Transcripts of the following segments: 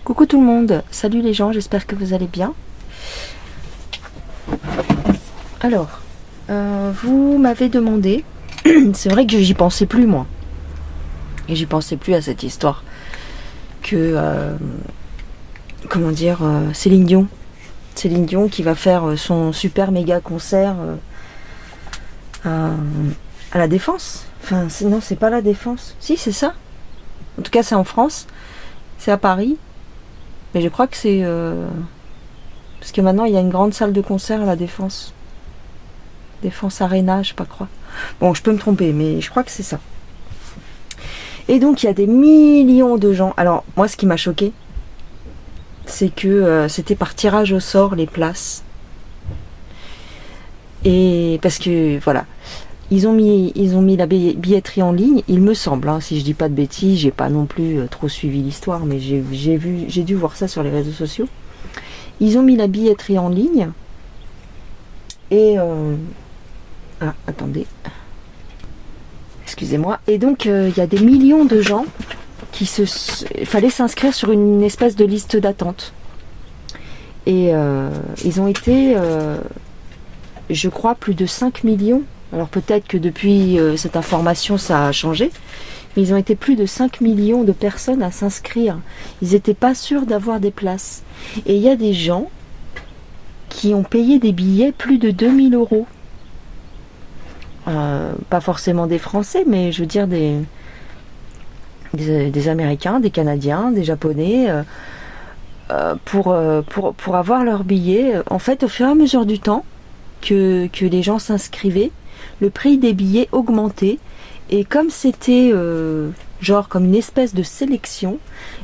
Coucou tout le monde, salut les gens, j'espère que vous allez bien. Alors, vous m'avez demandé, c'est vrai que j'y pensais plus moi, et j'y pensais plus à cette histoire, que, Céline Dion qui va faire son super méga concert à la Défense. Enfin, non, c'est pas la Défense, si c'est ça, en tout cas c'est en France, c'est à Paris. Mais je crois que c'est... parce que maintenant, il y a une grande salle de concert à la Défense. Défense Arena, je sais pas quoi. Bon, je peux me tromper, mais je crois que c'est ça. Et donc, il y a des millions de gens. Alors, moi, ce qui m'a choqué, c'est que c'était par tirage au sort, les places. Et parce que, voilà... Ils ont mis la billetterie en ligne, il me semble, hein, si je dis pas de bêtises, j'ai pas non plus trop suivi l'histoire, mais j'ai dû voir ça sur les réseaux sociaux. Ils ont mis la billetterie en ligne et attendez, excusez-moi. Et donc il y a des millions de gens qui fallait s'inscrire sur une espèce de liste d'attente. Et ils ont été, je crois, plus de 5 millions. Alors peut-être que depuis cette information ça a changé, mais ils ont été plus de 5 millions de personnes à s'inscrire. Ils n'étaient pas sûrs d'avoir des places. Et il y a des gens qui ont payé des billets plus de 2000 €. Pas forcément des Français, mais je veux dire des Américains, des Canadiens, des Japonais, pour avoir leurs billets. En fait, au fur et à mesure du temps que les gens s'inscrivaient, le prix des billets augmentait, et comme c'était genre comme une espèce de sélection,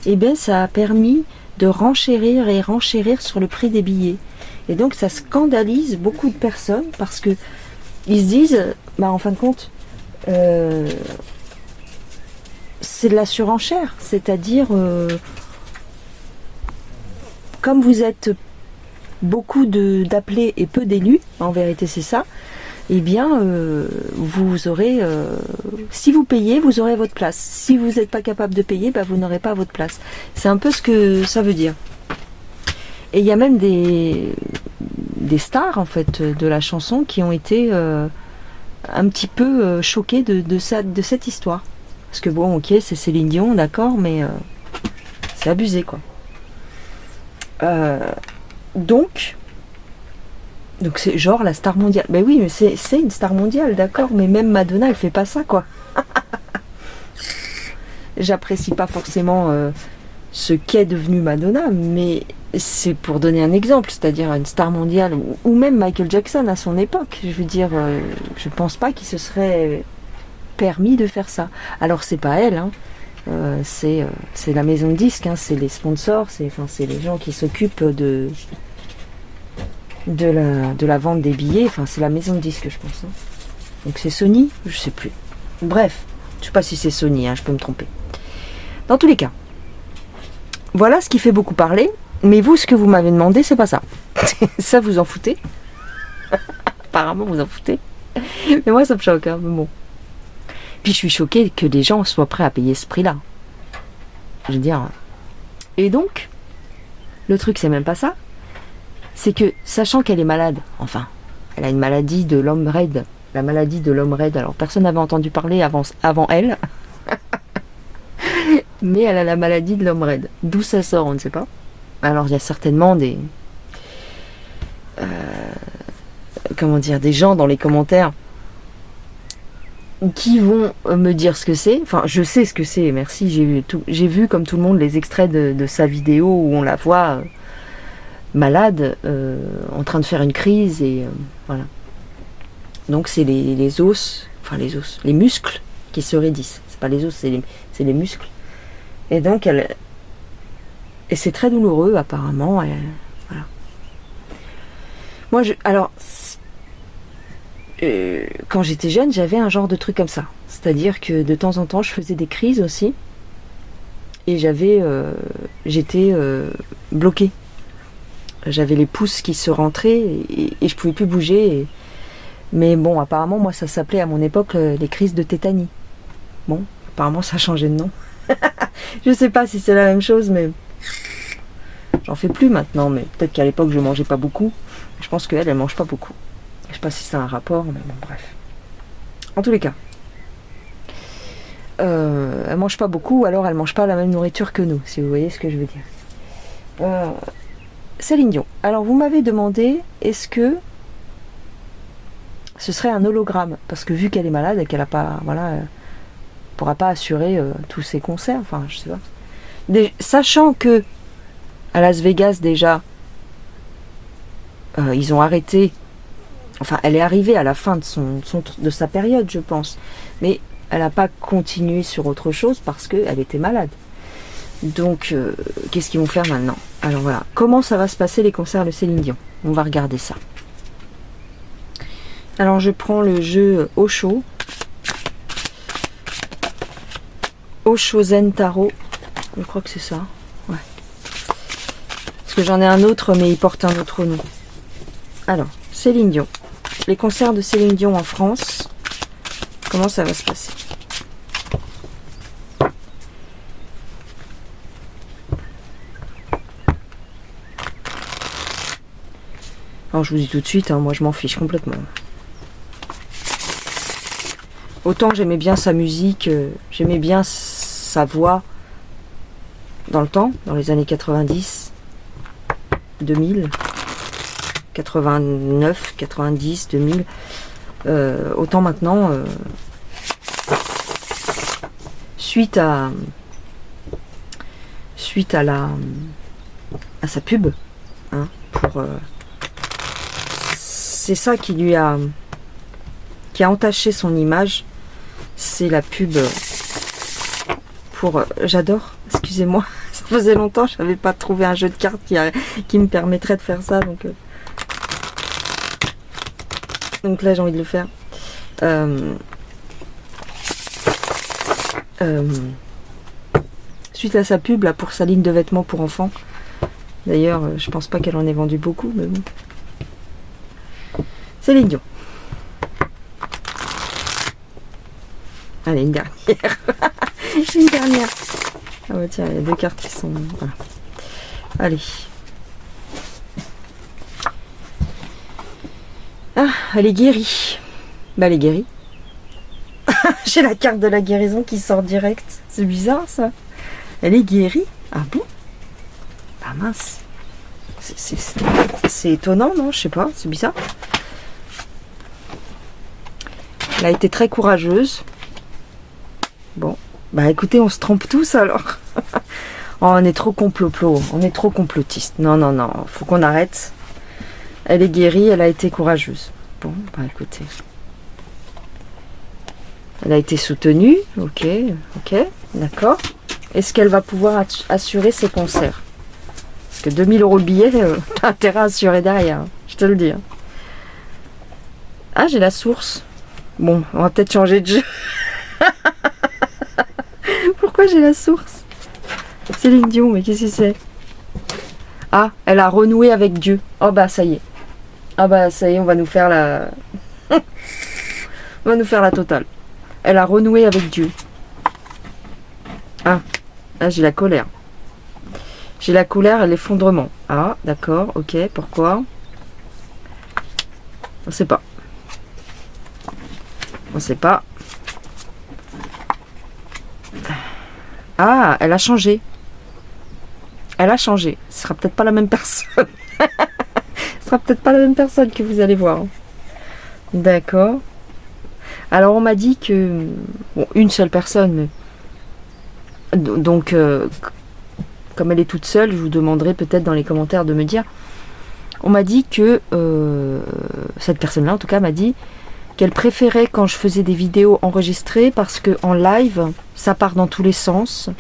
et bien ça a permis de renchérir et renchérir sur le prix des billets. Et donc ça scandalise beaucoup de personnes parce que ils se disent, bah en fin de compte, c'est de la surenchère, c'est-à-dire comme vous êtes beaucoup d'appelés et peu d'élus, en vérité c'est ça, eh bien, vous aurez, si vous payez, vous aurez votre place. Si vous n'êtes pas capable de payer, bah, vous n'aurez pas votre place. C'est un peu ce que ça veut dire. Et il y a même des stars, en fait, de la chanson qui ont été un petit peu choquées de cette histoire. Parce que bon, ok, c'est Céline Dion, d'accord, mais c'est abusé, quoi. Donc c'est genre la star mondiale. Ben oui, mais c'est une star mondiale, d'accord, mais même Madonna, elle fait pas ça, quoi. J'apprécie pas forcément ce qu'est devenu Madonna, mais c'est pour donner un exemple, c'est-à-dire une star mondiale, ou même Michael Jackson à son époque. Je veux dire, je pense pas qu'il se serait permis de faire ça. Alors c'est pas elle, hein. C'est la maison de disques, hein, c'est les sponsors, c'est les gens qui s'occupent de la vente des billets, enfin c'est la maison de disques, je pense, hein. Donc c'est Sony, je sais plus. Bref, je sais pas si c'est Sony, hein, je peux me tromper. Dans tous les cas, voilà ce qui fait beaucoup parler, mais vous, ce que vous m'avez demandé, c'est pas ça. Ça, vous en foutez. Apparemment, vous en foutez. Mais moi, ça me choque, hein, mais bon. Puis je suis choquée que les gens soient prêts à payer ce prix-là. Je veux dire. Et donc, le truc, c'est même pas ça. C'est que, sachant qu'elle est malade, enfin, elle a une maladie de l'homme raide, la maladie de l'homme raide, alors personne n'avait entendu parler avant elle, mais elle a la maladie de l'homme raide. D'où ça sort, on ne sait pas. Alors il y a certainement des gens dans les commentaires qui vont me dire ce que c'est. Enfin, je sais ce que c'est, merci, j'ai vu comme tout le monde les extraits de sa vidéo où on la voit malade, en train de faire une crise, et voilà. Donc c'est les os, les muscles qui se raidissent. C'est pas les os, c'est les muscles. Et donc et c'est très douloureux apparemment. Voilà. Moi, quand j'étais jeune, j'avais un genre de truc comme ça. C'est-à-dire que de temps en temps, je faisais des crises aussi, et j'étais bloquée. J'avais les pouces qui se rentraient et je pouvais plus bouger. Mais bon, apparemment, moi, ça s'appelait à mon époque les crises de tétanie. Bon, apparemment, ça a changé de nom. Je sais pas si c'est la même chose, mais J'en fais plus maintenant, mais peut-être qu'à l'époque je mangeais pas beaucoup. Je pense qu'elle, elle mange pas beaucoup. Je sais pas si c'est un rapport, mais bon, bref. En tous les cas, elle mange pas beaucoup, alors elle mange pas la même nourriture que nous, si vous voyez ce que je veux dire. Céline Dion. Alors vous m'avez demandé, est-ce que ce serait un hologramme? Parce que vu qu'elle est malade et qu'elle a pas, voilà, pourra pas assurer tous ses concerts, enfin je sais pas. Sachant que à Las Vegas déjà, ils ont arrêté. Enfin, elle est arrivée à la fin de sa période, je pense. Mais elle n'a pas continué sur autre chose parce qu'elle était malade. Donc, qu'est-ce qu'ils vont faire maintenant? Alors voilà, comment ça va se passer les concerts de Céline Dion? On va regarder ça. Alors, je prends le jeu Osho. Osho Zen Tarot. Je crois que c'est ça. Ouais. Parce que j'en ai un autre, mais il porte un autre nom. Alors, Céline Dion. Les concerts de Céline Dion en France. Comment ça va se passer? Alors je vous dis tout de suite, hein, moi je m'en fiche complètement. Autant j'aimais bien sa musique, j'aimais bien sa voix dans le temps, dans les années 90, 2000, 89, 90, 2000. Autant maintenant, suite à sa pub, hein, c'est ça qui a entaché son image, c'est la pub pour j'adore, excusez-moi, ça faisait longtemps, je n'avais pas trouvé un jeu de cartes qui me permettrait de faire ça, donc là j'ai envie de le faire. Suite à sa pub là pour sa ligne de vêtements pour enfants, d'ailleurs je pense pas qu'elle en ait vendu beaucoup, mais bon. Céline Dion. Allez, une dernière. Une dernière. Ah bah tiens, il y a deux cartes qui sont... Voilà. Allez. Ah, elle est guérie. Bah elle est guérie. J'ai la carte de la guérison qui sort direct. C'est bizarre ça. Elle est guérie. Ah bon? Ah mince. C'est étonnant, non? Je sais pas, c'est bizarre. Elle a été très courageuse. Bon, bah écoutez, on se trompe tous alors. Oh, on est trop complotiste. Non, non, non, faut qu'on arrête. Elle est guérie, elle a été courageuse. Bon, bah écoutez. Elle a été soutenue, ok, d'accord. Est-ce qu'elle va pouvoir assurer ses concerts? Parce que 2000 € le billet, t'as intérêt à assurer derrière, je te le dis. Ah, j'ai la source. Bon, on va peut-être changer de jeu. Pourquoi j'ai la source? Céline Dion, mais qu'est-ce que c'est? Ah, elle a renoué avec Dieu. Oh bah ça y est. Ah bah ça y est, on va nous faire la... on va nous faire la totale. Elle a renoué avec Dieu. Ah, là j'ai la colère. J'ai la colère et l'effondrement. Ah, d'accord, ok, pourquoi? On sait pas. On sait pas. Ah, elle a changé. Elle a changé. Ce sera peut-être pas la même personne. Ce sera peut-être pas la même personne que vous allez voir. D'accord. Alors on m'a dit que... Bon, une seule personne, mais... Donc, comme elle est toute seule, je vous demanderai peut-être dans les commentaires de me dire... On m'a dit que... cette personne-là, en tout cas, m'a dit qu'elle préférait quand je faisais des vidéos enregistrées parce que en live, ça part dans tous les sens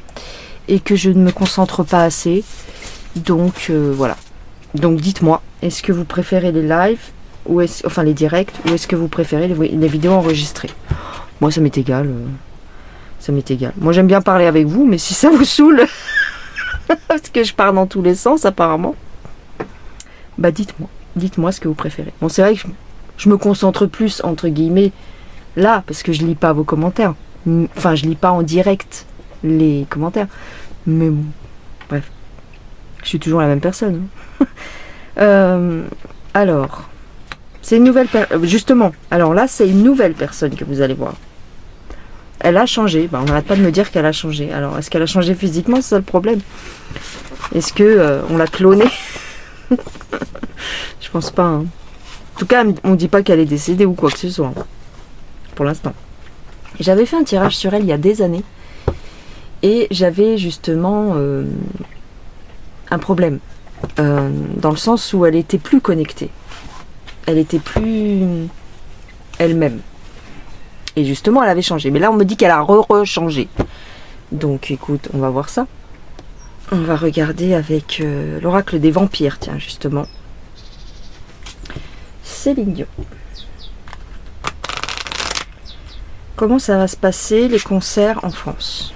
et que je ne me concentre pas assez. Donc, voilà. Donc, dites-moi, est-ce que vous préférez les lives, ou enfin les directs, ou est-ce que vous préférez les vidéos enregistrées? Moi, ça m'est égal. Ça m'est égal. Moi, j'aime bien parler avec vous, mais si ça vous saoule, parce que je pars dans tous les sens, apparemment, bah dites-moi. Dites-moi ce que vous préférez. Bon, c'est vrai que je me concentre plus, entre guillemets, là, parce que je lis pas vos commentaires. Enfin, je lis pas en direct les commentaires. Mais bon, bref. Je suis toujours la même personne. Alors, c'est une nouvelle personne. Justement, alors là, c'est une nouvelle personne que vous allez voir. Elle a changé. On n'arrête pas de me dire qu'elle a changé. Alors, est-ce qu'elle a changé physiquement? C'est ça le problème. Est-ce que on l'a clonée? Je pense pas. Hein. En tout cas, on ne dit pas qu'elle est décédée ou quoi que ce soit. Hein, pour l'instant. J'avais fait un tirage sur elle il y a des années. Et j'avais justement un problème. Dans le sens où elle était plus connectée. Elle était plus elle-même. Et justement, elle avait changé. Mais là, on me dit qu'elle a re-changé. Donc, écoute, on va voir ça. On va regarder avec l'oracle des vampires, tiens, justement. Céline Dion. Comment ça va se passer, les concerts en France?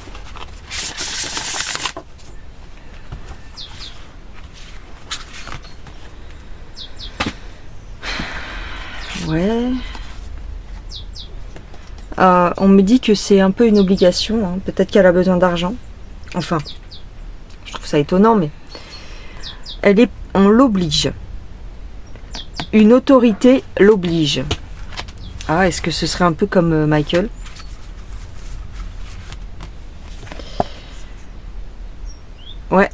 Ouais. On me dit que c'est un peu une obligation. Hein. Peut-être qu'elle a besoin d'argent. Enfin, je trouve ça étonnant, mais on l'oblige. Une autorité l'oblige. Ah, est-ce que ce serait un peu comme Michael? Ouais.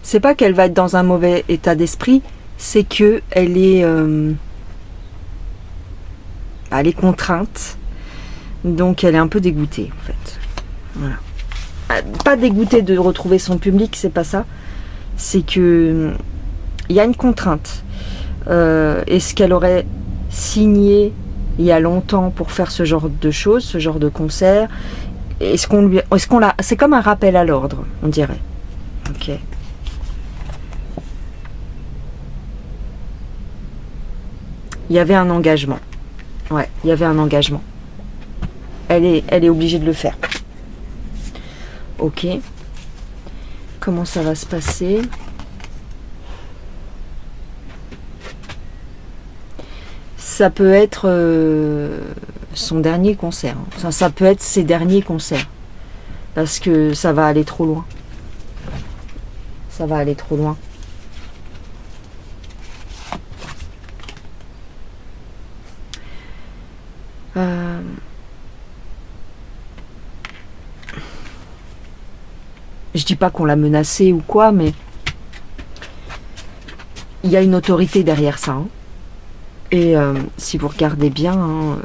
C'est pas qu'elle va être dans un mauvais état d'esprit, c'est que elle est contrainte, donc elle est un peu dégoûtée en fait. Voilà. Pas dégoûtée de retrouver son public, c'est pas ça. C'est que il y a une contrainte. Est-ce qu'elle aurait signé il y a longtemps pour faire ce genre de choses, ce genre de concert? Est-ce qu'on l'a? C'est comme un rappel à l'ordre, on dirait. Ok. Il y avait un engagement. Ouais, il y avait un engagement. Elle est obligée de le faire. Ok. Comment ça va se passer? Ça peut être son dernier concert. Enfin, ça peut être ses derniers concerts. Parce que ça va aller trop loin. Ça va aller trop loin. Je dis pas qu'on l'a menacée ou quoi, mais il y a une autorité derrière ça. Hein. Et si vous regardez bien, hein,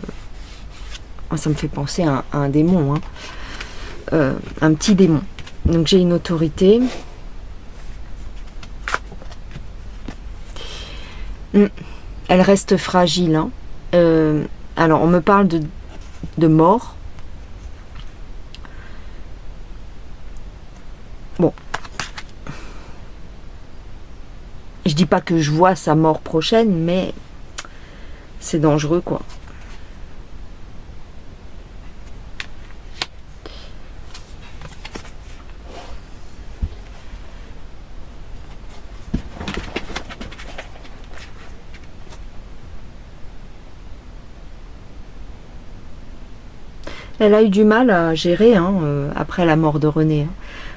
ça me fait penser à un démon, hein. Un petit démon. Donc j'ai une autorité. Elle reste fragile. Hein. Alors on me parle de mort. Bon. Je dis pas que je vois sa mort prochaine, mais c'est dangereux, quoi. Elle a eu du mal à gérer hein, après la mort de René. Hein,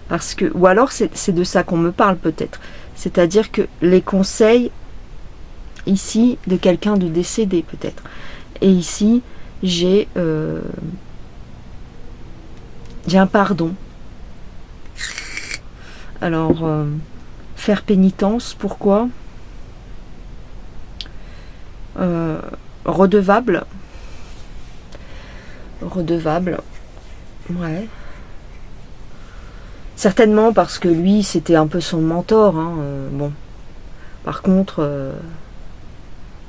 parce que, ou alors c'est de ça qu'on me parle peut-être. C'est-à-dire que les conseils ici de quelqu'un de décédé peut-être. Et ici j'ai un pardon. Alors faire pénitence, pourquoi? Redevable. Redevable. Ouais. Certainement parce que lui, c'était un peu son mentor. Hein, bon. Par contre,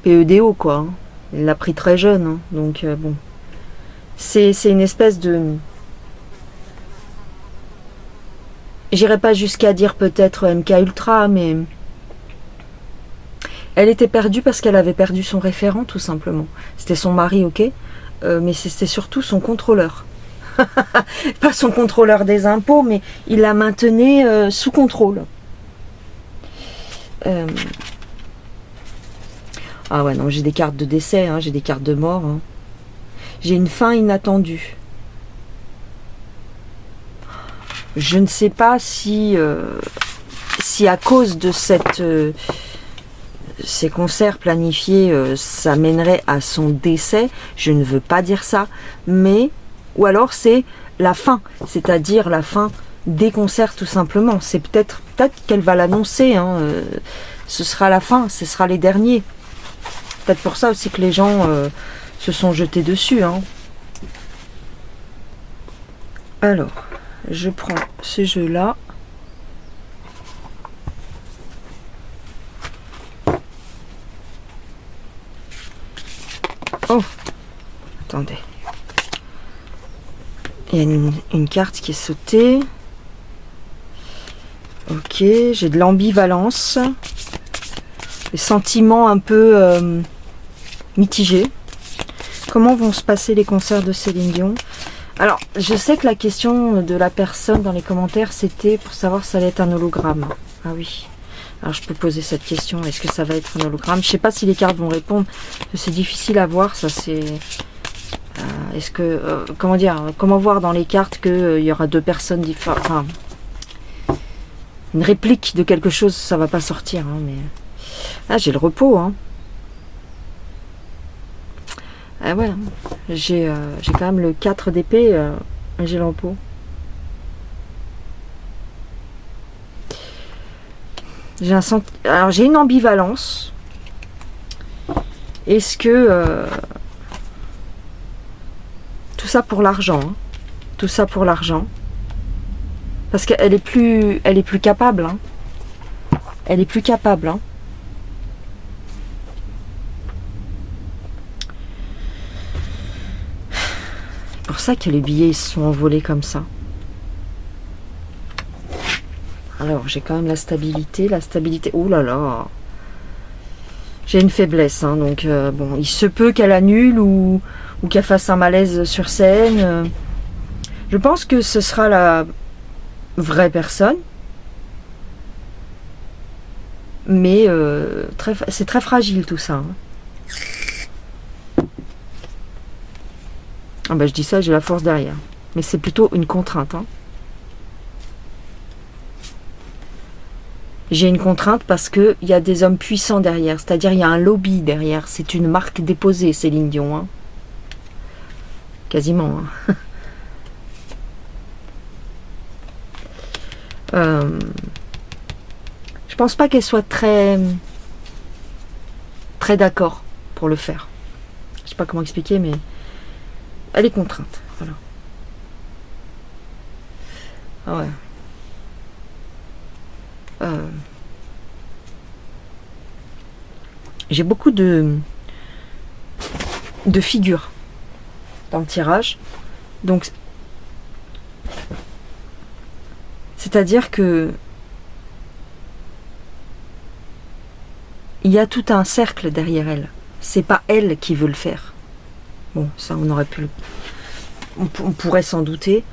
PEDO, quoi. Hein. Il l'a pris très jeune. Hein, donc, bon. C'est une espèce de... J'irai pas jusqu'à dire peut-être MK Ultra, mais... Elle était perdue parce qu'elle avait perdu son référent, tout simplement. C'était son mari, ok, mais c'était surtout son contrôleur. Pas son contrôleur des impôts, mais il la maintenait sous contrôle. Ah ouais, non, j'ai des cartes de décès, hein, j'ai des cartes de mort. Hein. J'ai une fin inattendue. Je ne sais pas si, si à cause de ces concerts planifiés, ça mènerait à son décès. Je ne veux pas dire ça, mais ou alors c'est la fin, c'est-à-dire la fin des concerts tout simplement. C'est peut-être qu'elle va l'annoncer. Hein, ce sera la fin, ce sera les derniers. Peut-être pour ça aussi que les gens se sont jetés dessus. Hein. Alors, je prends ce jeu-là. Oh, attendez. Il y a une carte qui est sautée. Ok, j'ai de l'ambivalence. Des sentiments un peu mitigés. Comment vont se passer les concerts de Céline Dion? Alors, je sais que la question de la personne dans les commentaires, c'était pour savoir si ça allait être un hologramme. Ah oui. Alors, je peux poser cette question. Est-ce que ça va être un hologramme? Je sais pas si les cartes vont répondre. C'est difficile à voir. Ça, c'est... est-ce que... comment dire? Comment voir dans les cartes qu'il y aura deux personnes différentes? Enfin, une réplique de quelque chose, ça va pas sortir. Hein, mais... Ah, j'ai le repos. Hein. Ah ouais, j'ai quand même le 4 d'épée, j'ai le repos. Alors j'ai une ambivalence. Est-ce que tout ça pour l'argent, hein, tout ça pour l'argent, parce qu'elle est plus capable. Hein. Elle est plus capable. Hein. C'est pour ça que les billets se sont envolés comme ça. Alors, j'ai quand même la stabilité. Oh là là. J'ai une faiblesse, hein, donc bon, il se peut qu'elle annule ou qu'elle fasse un malaise sur scène. Je pense que ce sera la vraie personne. Mais c'est très fragile tout ça. Hein. Ah ben, je dis ça, j'ai la force derrière. Mais c'est plutôt une contrainte. Hein. J'ai une contrainte parce qu'il y a des hommes puissants derrière. C'est-à-dire il y a un lobby derrière. C'est une marque déposée, Céline Dion. Hein. Quasiment. Hein. Je pense pas qu'elle soit très d'accord pour le faire. Je sais pas comment expliquer, mais... Elle est contrainte, voilà. Ah ouais. J'ai beaucoup de figures dans le tirage. Donc, c'est-à-dire que il y a tout un cercle derrière elle. C'est pas elle qui veut le faire. Bon, ça, on aurait pu... On pourrait s'en douter.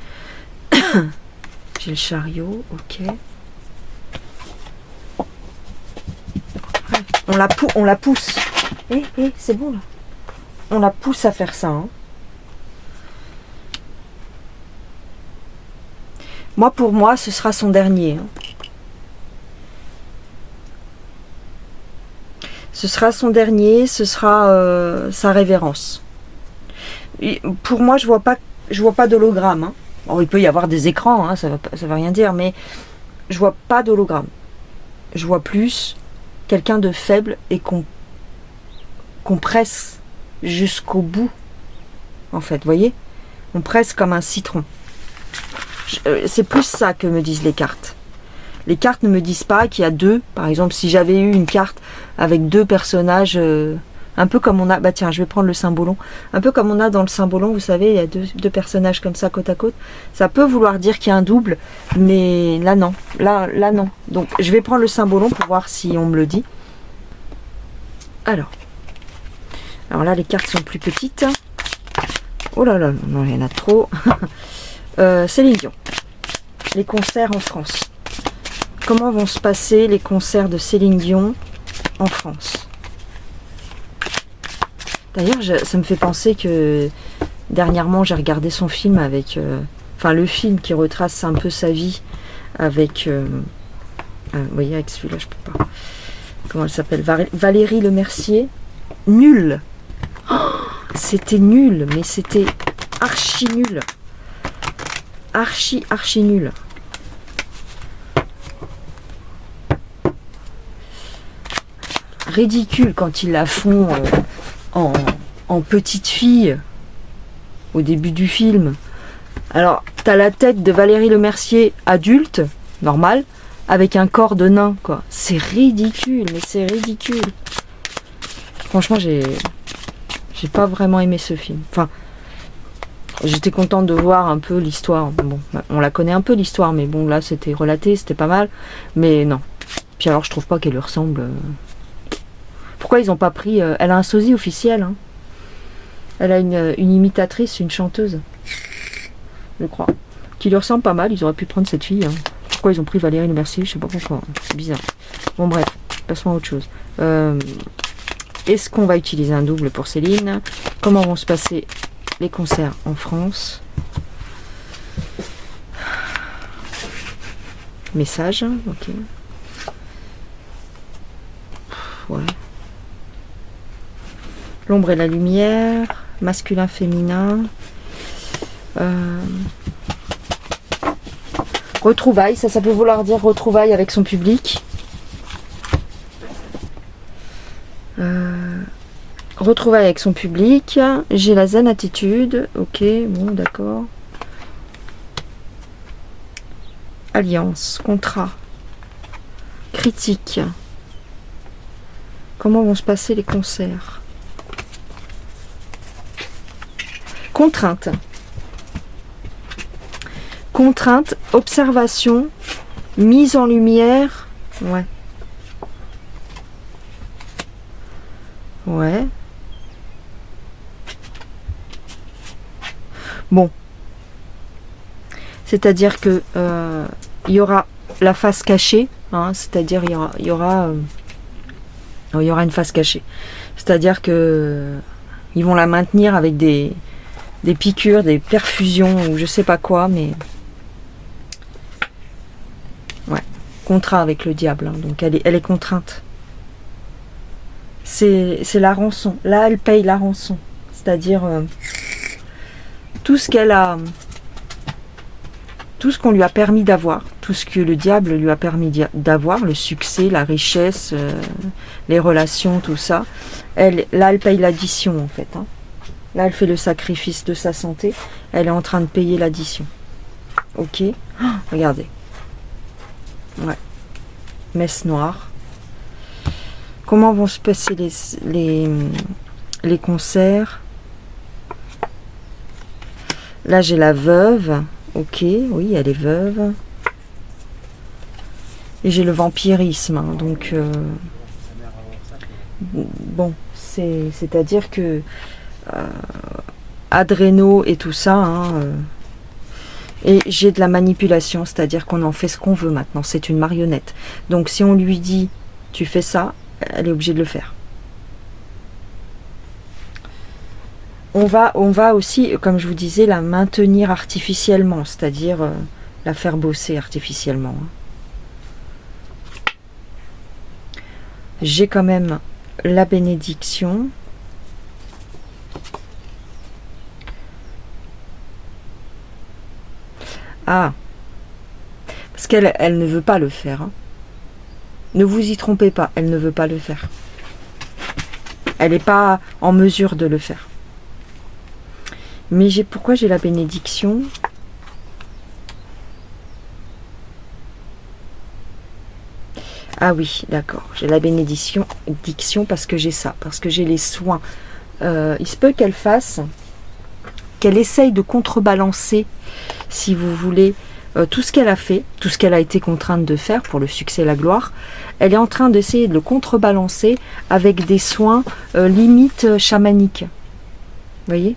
J'ai le chariot, ok. On la pousse. C'est bon, là. On la pousse à faire ça. Hein. Moi, pour moi, ce sera son dernier. Hein. Ce sera son dernier, ce sera sa révérence. Et pour moi, je vois pas d'hologramme. Hein. Bon, il peut y avoir des écrans, hein, ça va rien dire, mais je vois pas d'hologramme. Je vois plus quelqu'un de faible et qu'on presse jusqu'au bout. En fait, vous voyez, on presse comme un citron. C'est plus ça que me disent les cartes. Les cartes ne me disent pas qu'il y a deux. Par exemple, si j'avais eu une carte avec deux personnages, un peu comme on a... Bah tiens, je vais prendre le Symbolon. Un peu comme on a dans le Symbolon, vous savez, il y a deux personnages comme ça, côte à côte. Ça peut vouloir dire qu'il y a un double, mais là, non. Là, non. Donc, je vais prendre le Symbolon pour voir si on me le dit. Alors là, les cartes sont plus petites. Oh là là, non, il y en a trop. Céline Dion. Les concerts en France. Comment vont se passer les concerts de Céline Dion en France? D'ailleurs, ça me fait penser que dernièrement, j'ai regardé son film avec... Enfin, le film qui retrace un peu sa vie avec... vous voyez, avec celui-là, je peux pas. Comment elle s'appelle? Valérie Lemercier. Nul. Oh, c'était nul, mais c'était archi nul. Archi nul. Ridicule quand ils la font en petite fille au début du film. Alors, t'as la tête de Valérie Lemercier adulte, normal, avec un corps de nain, quoi. C'est ridicule, mais c'est ridicule. Franchement, j'ai pas vraiment aimé ce film. Enfin, j'étais contente de voir un peu l'histoire. Bon, on la connaît un peu l'histoire, mais bon, là, c'était relaté, c'était pas mal. Mais non. Puis alors, je trouve pas qu'elle lui ressemble. Pourquoi ils ont pas pris... elle a un sosie officiel, hein. Elle a une imitatrice, une chanteuse, je crois, qui lui ressemble pas mal. Ils auraient pu prendre cette fille, hein. Pourquoi ils ont pris Valérie Lemercier, je sais pas pourquoi. C'est bizarre. Bon bref, passons à autre chose. Est-ce qu'on va utiliser un double pour Céline? Comment vont se passer les concerts en France? Message, ok. Ouais. L'ombre et la lumière, masculin, féminin. Retrouvailles, ça peut vouloir dire retrouvailles avec son public. Retrouvailles avec son public. J'ai la zen attitude. Ok, bon, d'accord. Alliance, contrat, critique. Comment vont se passer les concerts? Contrainte. Contrainte, observation, mise en lumière. Ouais. Ouais. Bon. C'est-à-dire que il y aura la face cachée, hein, c'est-à-dire il y aura une face cachée. C'est-à-dire que ils vont la maintenir avec des piqûres, des perfusions ou je sais pas quoi, mais ouais, contrat avec le diable, hein, donc elle est contrainte. C'est la rançon. Là, elle paye la rançon, c'est-à-dire tout ce qu'elle a, tout ce qu'on lui a permis d'avoir, tout ce que le diable lui a permis d'avoir, le succès, la richesse, les relations, tout ça. Là, elle paye l'addition en fait, hein. Là, elle fait le sacrifice de sa santé. Elle est en train de payer l'addition. Ok. Oh, regardez. Ouais. Messe noire. Comment vont se passer les concerts? Là, j'ai la veuve. Ok. Oui, elle est veuve. Et j'ai le vampirisme. Hein, donc, bon, c'est-à-dire que adréno et tout ça, hein, et j'ai de la manipulation, c'est-à-dire qu'on en fait ce qu'on veut maintenant, c'est une marionnette. Donc si on lui dit tu fais ça, elle est obligée de le faire. On va aussi, comme je vous disais, la maintenir artificiellement, c'est-à-dire la faire bosser artificiellement. J'ai quand même la bénédiction. Ah, parce qu'elle ne veut pas le faire. Hein. Ne vous y trompez pas, elle ne veut pas le faire. Elle n'est pas en mesure de le faire. Mais pourquoi j'ai la bénédiction? Ah oui, d'accord. J'ai la bénédiction parce que j'ai ça, parce que j'ai les soins. Il se peut qu'elle fasse, qu'elle essaye de contrebalancer, si vous voulez, tout ce qu'elle a fait, tout ce qu'elle a été contrainte de faire pour le succès et la gloire. Elle est en train d'essayer de le contrebalancer avec des soins limite chamaniques. Vous voyez?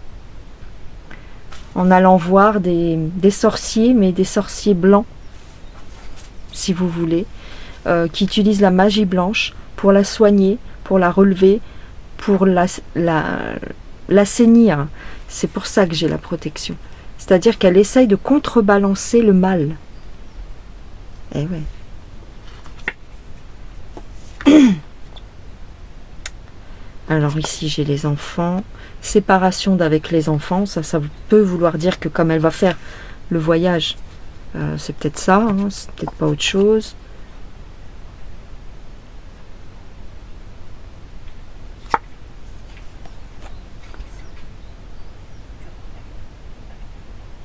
En allant voir des sorciers, mais des sorciers blancs, si vous voulez, qui utilisent la magie blanche pour la soigner, pour la relever, pour l'assainir. C'est pour ça que j'ai la protection. C'est-à-dire qu'elle essaye de contrebalancer le mal. Eh ouais. Alors ici j'ai les enfants, séparation d'avec les enfants, ça peut vouloir dire que comme elle va faire le voyage, c'est peut-être ça, hein, c'est peut-être pas autre chose.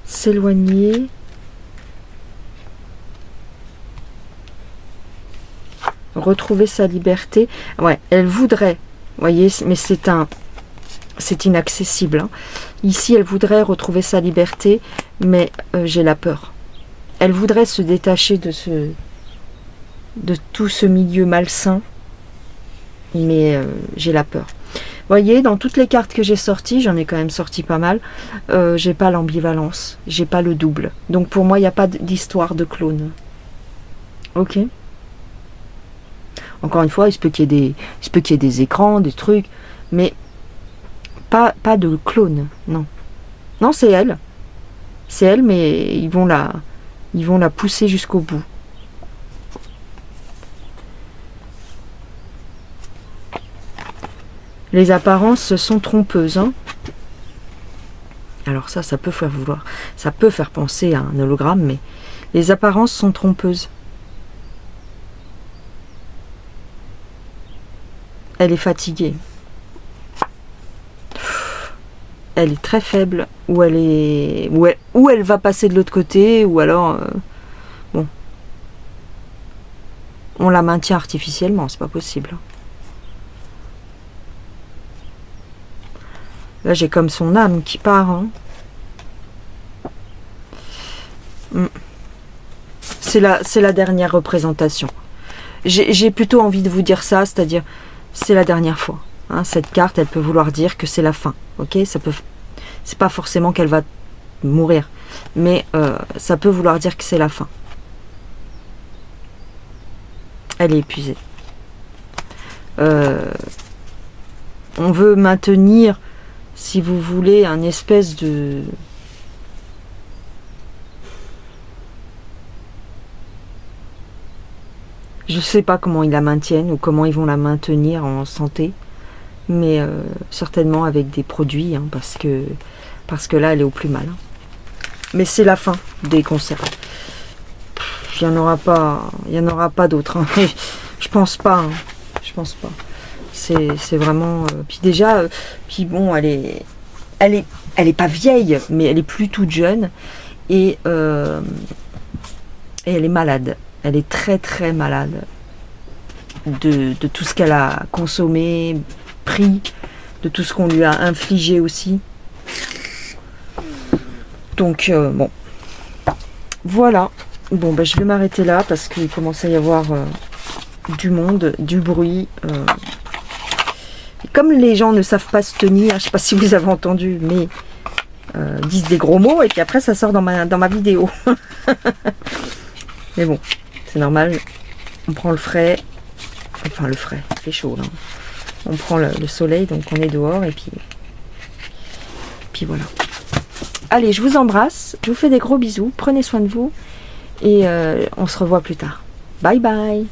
S'éloigner. Retrouver sa liberté. Ouais, elle voudrait. Voyez, mais c'est inaccessible. Hein. Ici, elle voudrait retrouver sa liberté, mais j'ai la peur. Elle voudrait se détacher de tout ce milieu malsain, mais j'ai la peur. Voyez, dans toutes les cartes que j'ai sorties, j'en ai quand même sorti pas mal, j'ai pas l'ambivalence, j'ai pas le double. Donc pour moi, il n'y a pas d'histoire de clone. Ok. Encore une fois, il se peut qu'il y ait des écrans, des trucs, mais pas de clone, non. Non, c'est elle. C'est elle, mais ils vont la pousser jusqu'au bout. Les apparences sont trompeuses. Hein. Alors ça peut faire penser à un hologramme, mais les apparences sont trompeuses. Elle est fatiguée. Elle est très faible, ou elle va passer de l'autre côté, ou alors bon, on la maintient artificiellement, c'est pas possible. Là j'ai comme son âme qui part. Hein. C'est la dernière représentation. J'ai plutôt envie de vous dire ça, c'est-à-dire c'est la dernière fois. Hein, cette carte, elle peut vouloir dire que c'est la fin. Ok, c'est pas forcément qu'elle va mourir, mais ça peut vouloir dire que c'est la fin. Elle est épuisée. On veut maintenir, si vous voulez, un espèce de... Je ne sais pas comment ils la maintiennent ou comment ils vont la maintenir en santé, mais certainement avec des produits, hein, parce que là, elle est au plus mal. Hein. Mais c'est la fin des concerts. Il n'y en aura pas d'autres. Hein. Je pense pas. Hein. Je pense pas. C'est vraiment... puis déjà, puis bon, elle est pas vieille, mais elle est plus toute jeune. Et elle est malade. Elle est très très malade de tout ce qu'elle a consommé, pris, de tout ce qu'on lui a infligé aussi. Donc bon, voilà. Bon, ben, je vais m'arrêter là parce qu'il commence à y avoir du monde, du bruit. Et comme les gens ne savent pas se tenir, je ne sais pas si vous avez entendu, mais disent des gros mots et puis après ça sort dans ma vidéo. Mais bon. C'est normal, on prend le frais, enfin le frais, il fait chaud là. On prend le soleil, donc on est dehors et puis voilà. Allez, je vous embrasse, je vous fais des gros bisous, prenez soin de vous et on se revoit plus tard. Bye bye.